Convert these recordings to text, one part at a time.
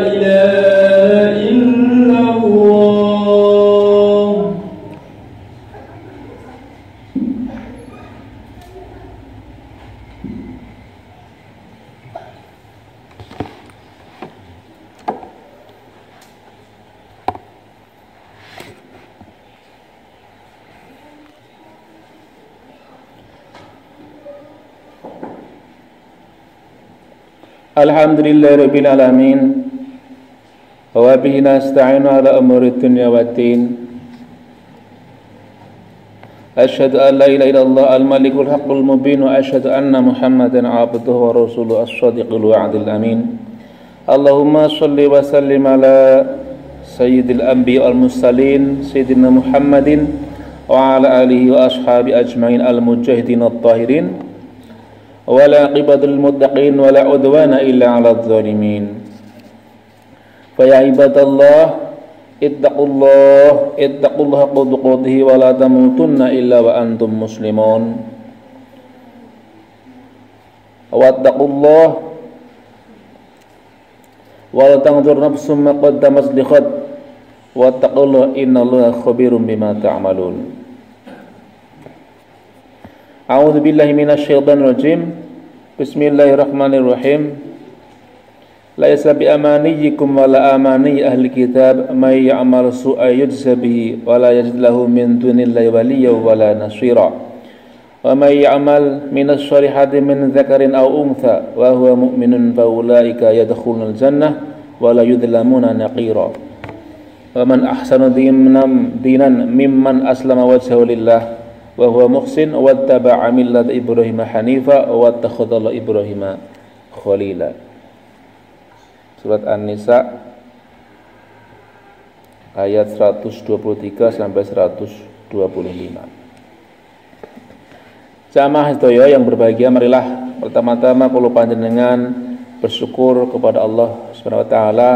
ilaha illallah. Alhamdulillahirabbil alamin. Wa bihi nasta'inu ala umuri dunya waddin. Asyhadu an la ilaha illallah al-malikul haqqul mubin wa asyhadu anna Muhammadan 'abduhu wa rasuluhu as-shadiqul wa'dil amin. Allahumma shalli wa sallim ala sayyidil anbiya wal mursalin sayyidina Muhammadin wa ala alihi wa ashabi ajmain al-mujahidin at-tahirin. Wala qibatul muttaqin wala udwana illa 'alal zalimin. Fa ya ibadallah ittaqullaha haqqa tuqatih wa la tamutunna illa wa antum muslimun. Wattaqullaha wa la tanzur nafsum ma qaddamat lighad wattaqullaha innallaha khabirum bima ta'malun. A'udzu billahi minasyaitonir rajim. Bismillahirrahmanirrahim. Laisa bi amaniyikum wala amani ahli kitab may ya'mal su'a yujza bihi wala yajid lahu min dunillahi waliyya wala nasira. Wa may ya'mal minas shalihati min dzakarin aw untha wa huwa mu'minun fa ulaika yadkhulunal jannah wala yudlamuna naqira. Wa man ahsanu dinan mimman aslama wajhahu lillah wa huwa muhsin wattaba'a millata Ibrahim hanifa wattakhadha Ibrahim khalila. Surat An-Nisa ayat 123 sampai 125. Jamaah sedaya yang berbahagia, marilah pertama-tama kula panjenengan bersyukur kepada Allah Subhanahu wa taala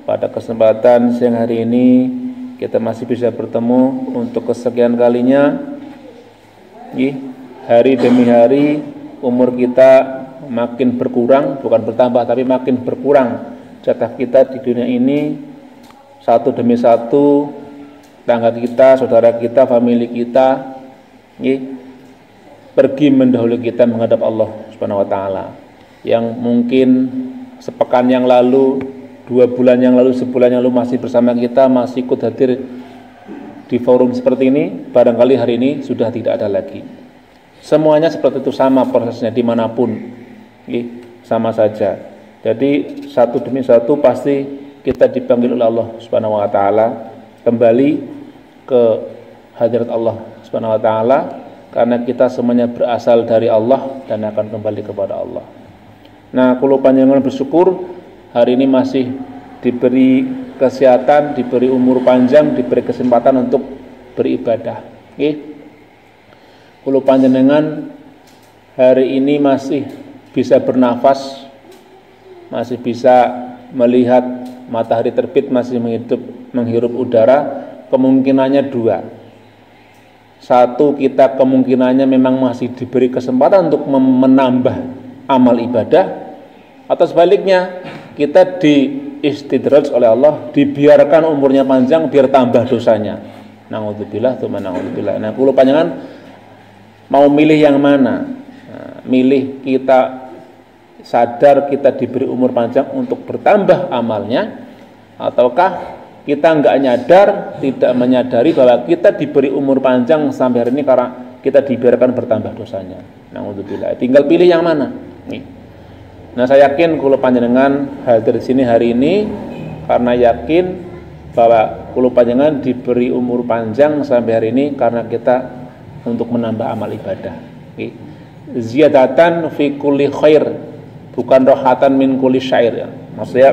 pada kesempatan siang hari ini kita masih bisa bertemu untuk kesekian kalinya. Hari demi hari umur kita makin berkurang, bukan bertambah tapi makin berkurang jatah kita di dunia ini. Satu demi satu tetangga kita, saudara kita, famili kita pergi mendahului kita menghadap Allah Subhanahu wa taala. Yang mungkin sepekan yang lalu, 2 bulan yang lalu, sebulan yang lalu masih bersama kita, masih ikut hadir di forum seperti ini, barangkali hari ini sudah tidak ada lagi. Semuanya seperti itu, sama prosesnya dimanapun, sama saja. Jadi satu demi satu pasti kita dipanggil oleh Allah Subhanahu wa taala kembali ke hadirat Allah Subhanahu wa taala, karena kita semuanya berasal dari Allah dan akan kembali kepada Allah. Nah, kula panjenengan bersyukur hari ini masih diberi kesehatan, diberi umur panjang, diberi kesempatan untuk beribadah. Kula panjenengan hari ini masih bisa bernafas, masih bisa melihat matahari terbit, masih menghirup udara. Kemungkinannya 2. Satu, kita kemungkinannya memang masih diberi kesempatan untuk menambah amal ibadah, atau sebaliknya kita diistidraj oleh Allah, dibiarkan umurnya panjang biar tambah dosanya. Na'udzubillah, tsumma na'udzubillah. Nah, kula panjenengan mau milih yang mana? Nah, milih kita sadar kita diberi umur panjang untuk bertambah amalnya, ataukah kita enggak nyadar, tidak menyadari bahwa kita diberi umur panjang sampai hari ini karena kita dibiarkan bertambah dosanya. Na'udzubillah. Tinggal pilih yang mana. Nah, saya yakin kula panjenengan hadir di sini hari ini karena yakin bahwa kula panjenengan diberi umur panjang sampai hari ini karena kita untuk menambah amal ibadah. Ziyadatan fi kulli khair, bukan rohatan min kulli syair ya. Maksudnya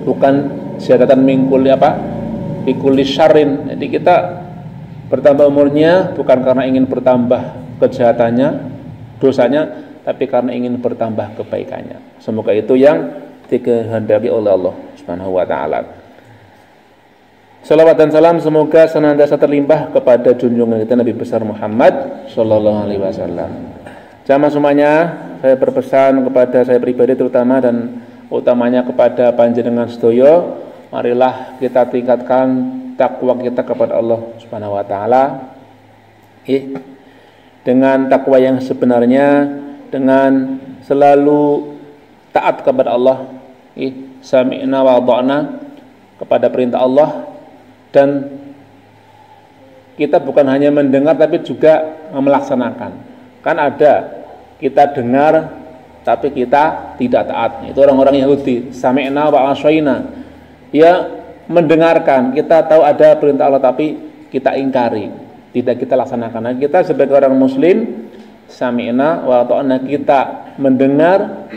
bukan ziyadatan min kulli fi kulli syarrin. Jadi kita bertambah umurnya bukan karena ingin bertambah kejahatannya, dosanya, tapi karena ingin bertambah kebaikannya. Semoga itu yang dikehendaki oleh Allah Subhanahu wa taala. Salawat dan salam semoga senantiasa terlimpah kepada junjungan kita Nabi besar Muhammad sallallahu alaihi wasallam. Jamaah semuanya, saya berpesan kepada saya pribadi terutama dan utamanya kepada panjenengan sedaya, marilah kita tingkatkan takwa kita kepada Allah Subhanahu wa taala. Dengan takwa yang sebenarnya, dengan selalu taat kepada Allah, sami'na wa ata'na kepada perintah Allah, dan kita bukan hanya mendengar tapi juga melaksanakan. Kan ada kita dengar tapi kita tidak taat. Itu orang-orang Yahudi, sami'na wa asyayna. Ya, mendengarkan, kita tahu ada perintah Allah tapi kita ingkari, tidak kita laksanakan. Nah, kita sebagai orang muslim, sami'na wa ata'na, kita mendengar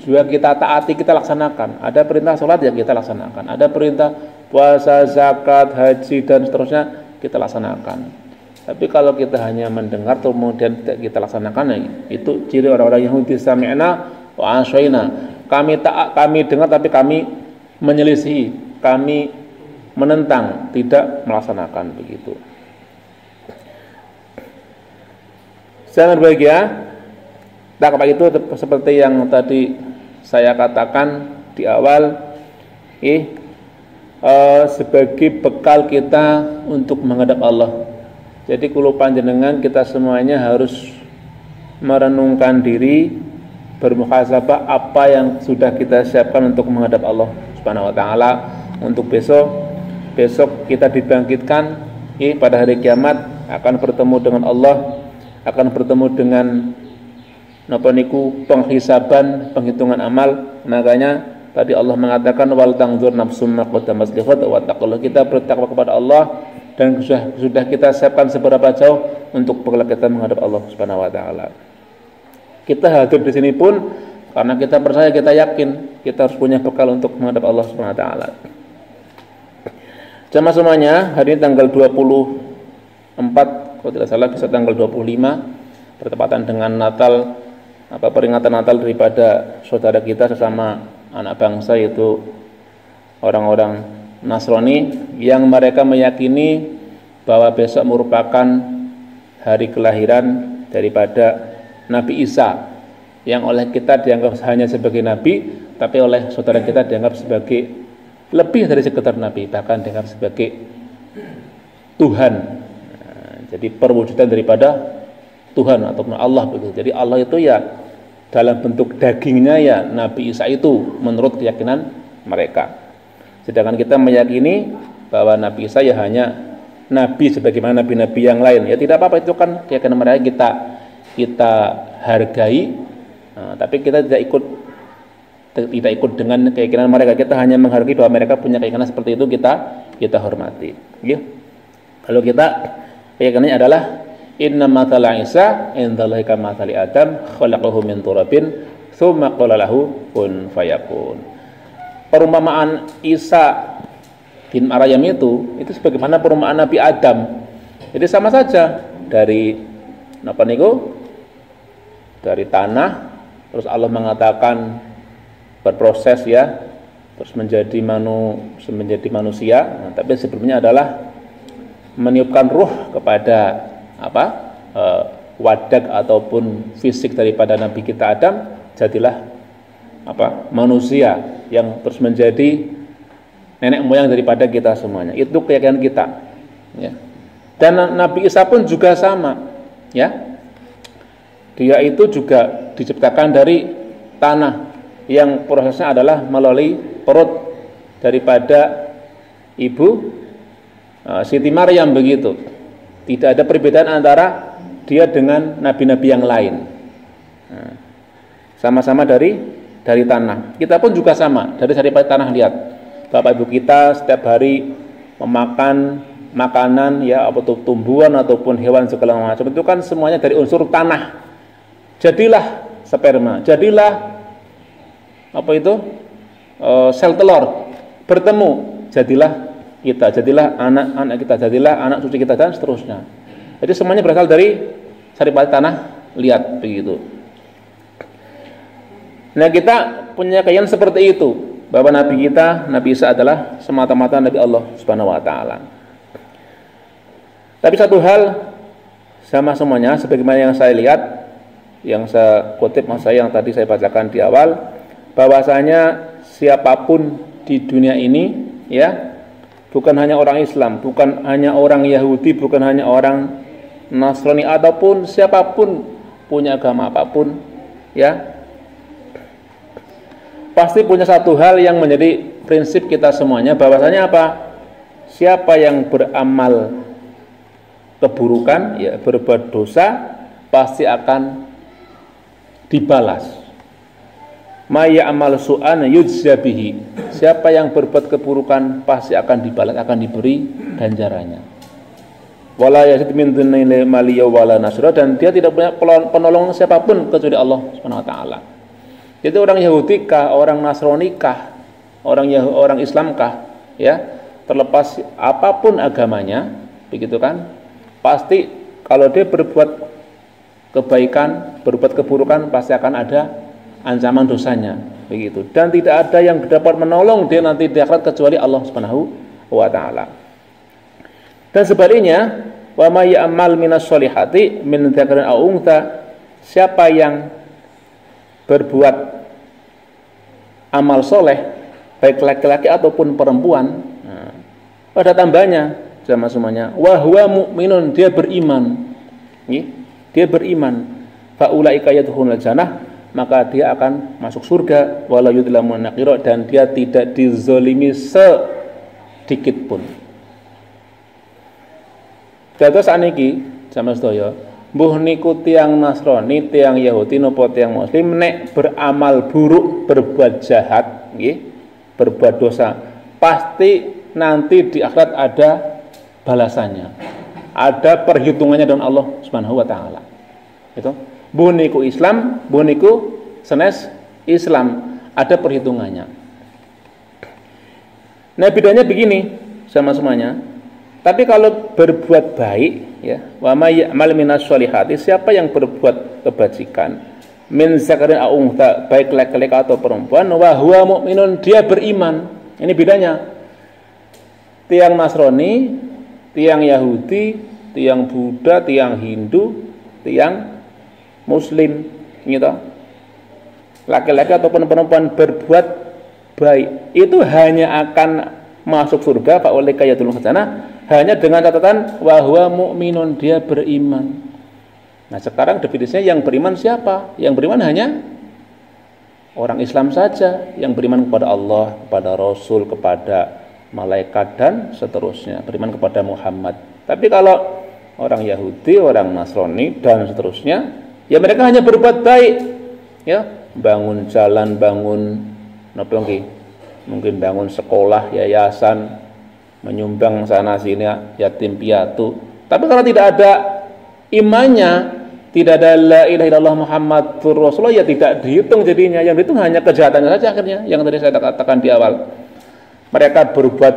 juga kita taati, kita laksanakan. Ada perintah sholat ya kita laksanakan, ada perintah puasa, zakat, haji dan seterusnya kita laksanakan. Tapi kalau kita hanya mendengar kemudian tidak kita laksanakan, itu ciri orang-orang Yahudi, sami'na wa asyayna. Kami dengar tapi kami menyelisihi, kami menentang, tidak melaksanakan, begitu. Sangat berbahagia. Takwa itu seperti yang tadi saya katakan di awal, sebagai bekal kita untuk menghadap Allah. Jadi kulo panjenengan kita semuanya harus merenungkan diri, bermuhasabah apa yang sudah kita siapkan untuk menghadap Allah Subhanahu wa taala, untuk besok kita dibangkitkan pada hari kiamat, akan bertemu dengan Allah, akan bertemu dengan penghisaban, penghitungan amal. Makanya tadi Allah mengatakan wal tangzur nafsum ma qaddamat lighad wa taqullah, kita bertakwa kepada Allah dan sudah kita siapkan seberapa jauh untuk bekal kita menghadap Allah Subhanahu wa taala. Kita hadir di sini pun karena kita percaya, kita yakin kita harus punya bekal untuk menghadap Allah Subhanahu wa taala. Jamaah semuanya, hari ini tanggal 24, kalau tidak salah bisa tanggal 25, bertepatan dengan Natal, peringatan Natal daripada saudara kita sesama anak bangsa, yaitu orang-orang Nasrani yang mereka meyakini bahwa besok merupakan hari kelahiran daripada Nabi Isa, yang oleh kita dianggap hanya sebagai nabi, tapi oleh saudara kita dianggap sebagai lebih dari sekedar nabi, bahkan dianggap sebagai Tuhan. Jadi perwujudan daripada Tuhan ataupun Allah, begitu. Jadi Allah itu ya dalam bentuk dagingnya ya Nabi Isa itu menurut keyakinan mereka. Sedangkan kita meyakini bahwa Nabi Isa ya hanya nabi sebagaimana nabi-nabi yang lain. Ya tidak apa-apa, itu kan keyakinan mereka, kita hargai. Tapi kita tidak ikut dengan keyakinan mereka. Kita hanya menghargai bahwa mereka punya keyakinan seperti itu, kita hormati. Ya. Kalau kita keyakinannya adalah inna mathala Isa indallahi kamathali Adam khalaqahu min turabin tsumma qala lahu kun fayakun. Perumpamaan Isa bin Maryam itu sebagaimana perumpamaan Nabi Adam. Jadi sama saja, dari dari tanah, terus Allah mengatakan berproses ya, terus menjadi manusia. Nah, tapi sebelumnya adalah meniupkan ruh kepada wadah ataupun fisik daripada Nabi kita Adam, jadilah manusia yang terus menjadi nenek moyang daripada kita semuanya. Itu keyakinan kita, ya. Dan Nabi Isa pun juga sama, ya. Dia itu juga diciptakan dari tanah, yang prosesnya adalah melalui perut daripada ibu Siti Maryam, begitu. Tidak ada perbedaan antara dia dengan nabi-nabi yang lain. Sama-sama dari tanah. Kita pun juga sama, dari tanah. Lihat, bapak ibu kita setiap hari memakan makanan ya, tumbuhan ataupun hewan segala macam, itu kan semuanya dari unsur tanah. Jadilah sperma, jadilah sel telur bertemu, jadilah kita, jadilah anak-anak kita, jadilah anak cucu kita, dan seterusnya. Jadi semuanya berasal dari saripati tanah. Lihat, begitu. Nah, kita punya keyakinan seperti itu, bahwa Nabi kita, Nabi Isa adalah semata-mata Nabi Allah Subhanahu wa taala. Tapi satu hal sama semuanya, sebagaimana yang saya lihat, yang saya kutip yang tadi saya bacakan di awal, bahwasanya siapapun di dunia ini, ya, bukan hanya orang Islam, bukan hanya orang Yahudi, bukan hanya orang Nasrani, ataupun siapapun punya agama apapun, ya, pasti punya satu hal yang menjadi prinsip kita semuanya, bahwasanya apa? Siapa yang beramal keburukan, ya, berbuat dosa, pasti akan dibalas. May ya'mal su'an yujza bihi. Siapa yang berbuat keburukan pasti akan dibalas, akan diberi ganjarannya. Wala yazid min dunni maliya wala nasra, dan dia tidak punya penolong siapapun kecuali Allah Subhanahu wa taala. Jadi orang Yahudi kah, orang Nasrani kah, orang Islam kah, ya, terlepas apapun agamanya, begitu kan? Pasti kalau dia berbuat kebaikan, berbuat keburukan, pasti akan ada ancaman dosanya, begitu. Dan tidak ada yang dapat menolong dia nanti di akhirat kecuali Allah Subhanahu wa taala. Dan sebaliknya, wa may ya'mal minas solihati min dzakarin aw untha, siapa yang berbuat amal soleh, baik laki-laki ataupun perempuan, pada tambahnya sama semuanya, wa huwa mu'minun, dia beriman, dia beriman, fa ulaika yadkhulul jannah, maka dia akan masuk surga, wala yudlamu naqira, dan dia tidak dizalimi sedikit pun. Dados saniki sama sedaya, mbuh niku tiyang Nasrani, tiyang Yahudi napa tiyang Muslim, nek beramal buruk, berbuat jahat, nggih, berbuat dosa, pasti nanti di akhirat ada balasannya, ada perhitungannya dengan Allah Subhanahu wa taala. Itu buniku Islam, buniku senes Islam, ada perhitungannya. Nah, bedanya begini sama semuanya. Tapi kalau berbuat baik, ya, wa may ya'mal minas solihati, siapa yang berbuat kebajikan, min zakarin aw untha, baik laki-laki atau perempuan, wa huwa mu'minun, dia beriman. Ini bedanya. Tiang Nasrani, tiang Yahudi, tiang Buddha, tiang Hindu, tiang Muslim, gitu. Laki-laki ataupun perempuan berbuat baik, itu hanya akan masuk surga, fa ulika yadkhulul jannah, hanya dengan catatan wa huwa mu'minun, dia beriman. Nah, sekarang definisinya yang beriman siapa? Yang beriman hanya orang Islam saja, yang beriman kepada Allah, kepada Rasul, kepada malaikat dan seterusnya, beriman kepada Muhammad. Tapi kalau orang Yahudi, orang Nasrani dan seterusnya, ya mereka hanya berbuat baik, ya, bangun jalan, bangun napa nggih, mungkin bangun sekolah, yayasan, menyumbang sana sini yatim piatu. Tapi kalau tidak ada imannya, tidak ada la ilaha illallah Muhammadur Rasulullah, ya tidak dihitung jadinya. Yang dihitung hanya kejahatannya saja akhirnya, yang tadi saya katakan di awal. Mereka berbuat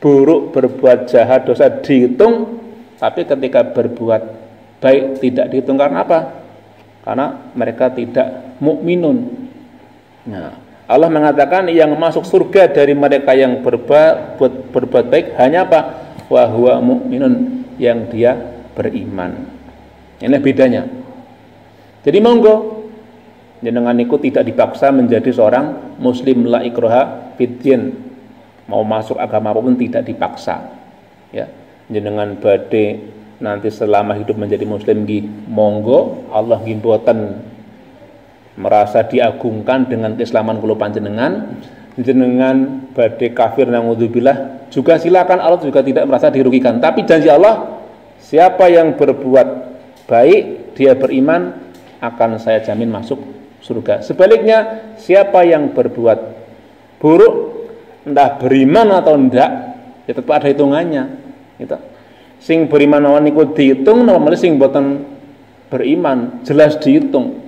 buruk, berbuat jahat, dosa dihitung, tapi ketika berbuat baik tidak dihitung. Karena apa? Karena mereka tidak mukminun. Nah, Allah mengatakan yang masuk surga dari mereka yang berbuat baik hanya apa? Wa huwa mu'minun, yang dia beriman. Ini bedanya. Jadi monggo jenengan niku tidak dipaksa menjadi seorang muslim, la ikraha fiddin. Mau masuk agama apapun tidak dipaksa. Ya, jenengan badhe nanti selama hidup menjadi muslim nggih monggo, Allah nggih mboten merasa diagungkan dengan keislaman kula panjenengan. Jenengan badhe kafir naudzubillah juga silakan, Allah juga tidak merasa dirugikan. Tapi janji Allah, siapa yang berbuat baik, dia beriman, akan saya jamin masuk surga. Sebaliknya, siapa yang berbuat buruk, entah beriman atau enggak, ya tetap ada hitungannya. Gitu. Sing beriman awan niku dihitung, nomor sing boten beriman jelas dihitung.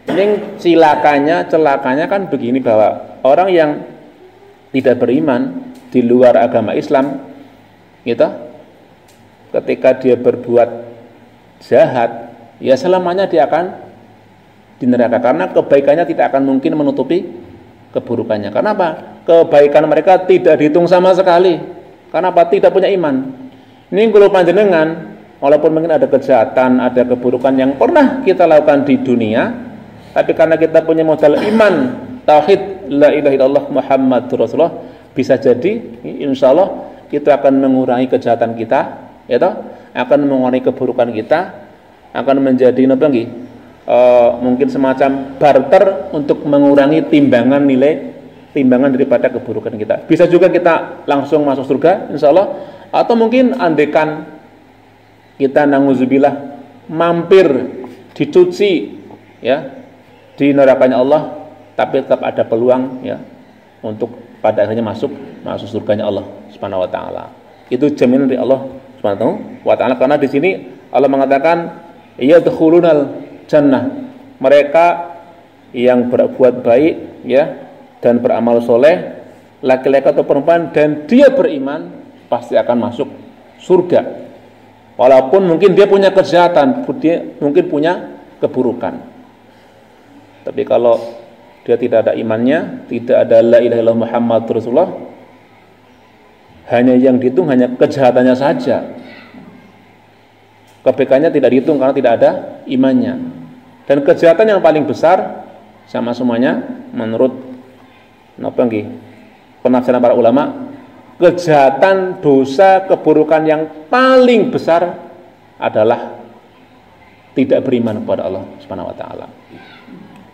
Ini celakanya kan begini, bahwa orang yang tidak beriman di luar agama Islam, gitu, ketika dia berbuat jahat, ya selamanya dia akan di neraka, karena kebaikannya tidak akan mungkin menutupi keburukannya. Karena apa? Kebaikan mereka tidak dihitung sama sekali. Karena apa? Tidak punya iman. Ini kalau panjenengan, walaupun mungkin ada kejahatan, ada keburukan yang pernah kita lakukan di dunia, tapi karena kita punya modal iman, tauhid la ilaha illallah Muhammadur Rasulullah, bisa jadi insya Allah itu akan mengurangi kejahatan kita, ya toh, akan mengurangi keburukan kita, akan menjadi mungkin semacam barter untuk mengurangi timbangan daripada keburukan kita. Bisa juga kita langsung masuk surga insya Allah, atau mungkin andekan kita na'udzubillah mampir dicuci ya di nerakanya Allah, tapi tetap ada peluang ya untuk pada akhirnya masuk surganya Allah Subhanahu wa taala. Itu jaminan dari Allah Subhanahu wa taala, karena di sini Allah mengatakan yadkhulunal jannah, mereka yang berbuat baik ya dan beramal soleh, laki-laki atau perempuan, dan dia beriman, pasti akan masuk surga. Walaupun mungkin dia punya kejahatan, dia mungkin punya keburukan, tapi kalau dia tidak ada imannya, tidak ada la ilaha illallah Muhammadur Rasulullah, hanya yang dihitung hanya kejahatannya saja, kebaikannya tidak dihitung karena tidak ada imannya. Dan kejahatan yang paling besar sama semuanya menurut penafsiran para ulama, kejahatan, dosa, keburukan yang paling besar adalah tidak beriman kepada Allah Subhanahu wa taala.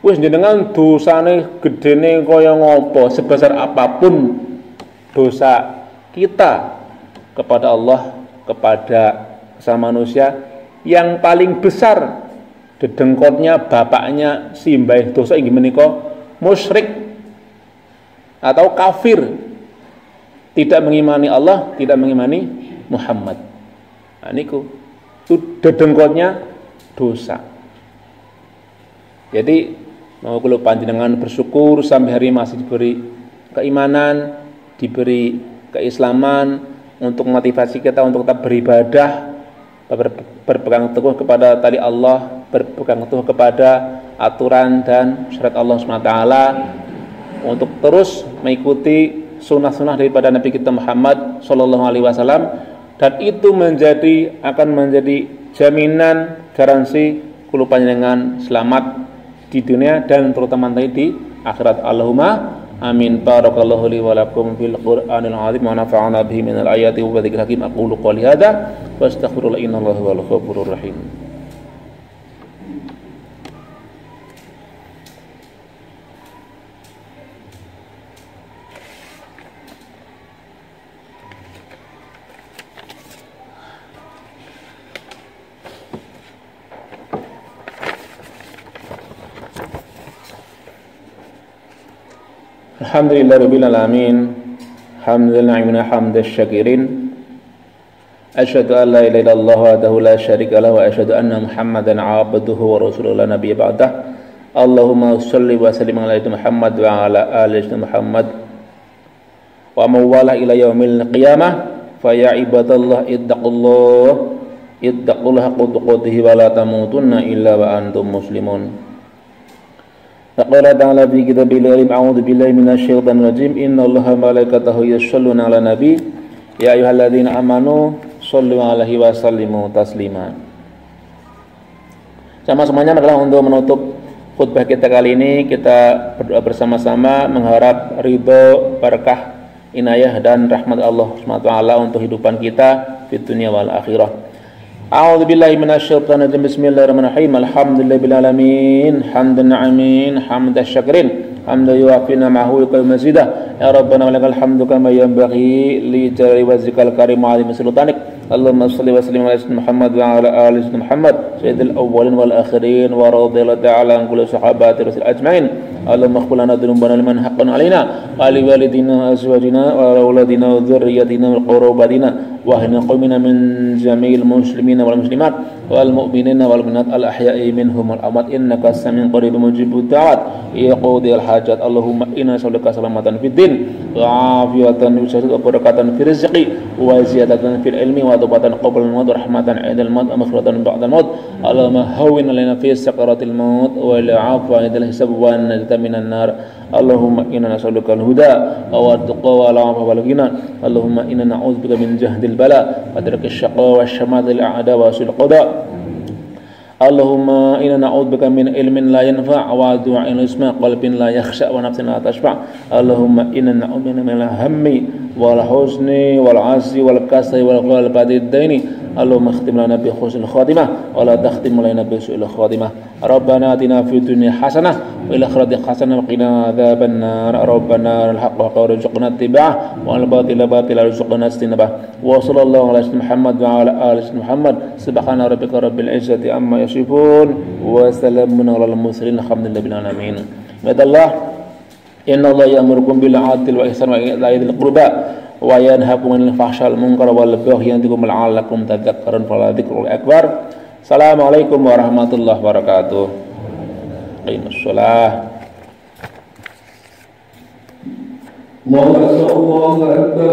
Wis jenengan dosane gedene kaya ngopo, sebesar apapun dosa kita kepada Allah, kepada sama manusia, yang paling besar dedengkotnya bapaknya simbah dosa inggih menika musyrik atau kafir, tidak mengimani Allah, tidak mengimani Muhammad. Nah niku itu dedengkotnya dosa. Jadi mau kula panjenengan bersyukur sampai hari masih diberi keimanan, diberi keislaman, untuk motivasi kita untuk tetap beribadah, berpegang teguh kepada tali Allah, berpegang teguh kepada aturan dan syariat Allah SWT, untuk terus mengikuti sunnah-sunnah daripada Nabi kita Muhammad SAW, dan itu akan menjadi jaminan garansi kula panjenengan selamat di dunia dan terutama nanti di akhirat. Allahumma amin. Barakallahu li wa lakum fil Qur'anil azim wa nafa'ana bihi minal ayati wa dzikril hakim. Aqulu qouli hadza wa astaghfirullah, innallaha huwal ghafurur rahim. Alhamdulillahirabbil alamin, hamdulillah hamdash syakirin, asyhadu an la ilaha illallah wahdahu la syarika lahu wa asyhadu anna Muhammadan 'abduhu wa rasuluhu la nabiyya ba'dah. Allahumma shalli wa sallim ala Muhammad wa ala ali Muhammad wa mawala ila yaumil qiyamah. Fa ya ibadallah ittaqullaha haqqa tuqatih wa la tamutunna illa wa antum muslimun. Faqala ta'ala fi kitabil karim, a'udzu billahi minasyaitonir rajim, innallaha wa malaikatahu yusholluna 'alan nabi ya ayyuhalladzina amanu shollu 'alaihi wa sallimu taslima. Sama semuanya adalah untuk menutup khutbah kita kali ini, kita berdoa bersama-sama mengharap ridho, barakah, inayah dan rahmat Allah SWT untuk kehidupan kita di dunia wal akhirah. A'udzu billahi minasyaitonir rajim. Bismillahirrahmanirrahim. Alhamdulillahil alamin, hamdan na'imin, hamdash syakirin, hamdan yuwafi ni'amahu wa yuqawwi mazidah. Ya rabbana walakal hamdu kama yanbaghi li jalali wajhikal karim wa 'azimi sultanik. Allahumma shalli wa sallim ala sayyidina Muhammad wa ala ali sayyidina Muhammad sayyidil awwalin wal akhirin wa radhiyallahu ta'ala an kulli sahabati rasul ajmain. Allahumma ighfir lana dhunubana liman haqqan alaina wa li walidina azwajina wa auladina wa dhurriyyatina wa qurbatina wa ahli qawmina min jami'il muslimin wal muslimat wal mu'minina wal mu'minat al ahya'i minhum wal amwat innaka sami'un qaribun mujibud da'wat ya qadhil hajat. Allahumma inna nas'aluka salamatan fid din wa afiyatan wa barakatan fil rizqi wa ziyadatan fil ilmi wa tawbatan qabla al-maut wa rahmatan 'indal maut wa maghfiratan ba'da al-maut. Allahumma hawwin 'alaina fi sakaratil maut wa la'afwa 'indal hisab wa najata minan nar. Allahumma inna nas'aluka al-huda wa at-taqwa wa al-'afwa wal ghina. Allahumma inna na'udzubika min jahdil bala wa darkish shaqwa wa syamatil a'da wa sul qada. Allahumma inna na'udzubika min ilmin la yanfa' wa du'ain isma' qalbin la yakhsha wa nafsin la tashfa'. Allahumma inna na'udzubika min al-hammi wal huzni wal 'azzi wal kasri wal ghalabati ad-daini. Allahumma khtim lana bi husnil khatimah wa la takhtim lana bi su'il khatimah. Rabbana atina fid dunya hasanah wa fil akhirati hasanah wa qina adzabannar. Rabbana al-haqqa warzuqna ittiba'ah wa al-batila batila warzuqna ijtinabah. Wa sallallahu ala Muhammad wa ala ali Muhammad. Subhana rabbika rabbil izzati amma yasifun wa salamun alal mursalin alhamdulillahi rabbil alamin. Madallah inna Allah ya'murukum bil 'adli wa ihsani wa ita'i dzil qurba wa yanhaakum 'anil fahsya'i wal munkari wal baghi ya'idhukum la'allakum tadhakkarun fala dzikrul akbar. Assalamualaikum warahmatullahi wabarakatuh. Aqimus shalah. Allahu akbar.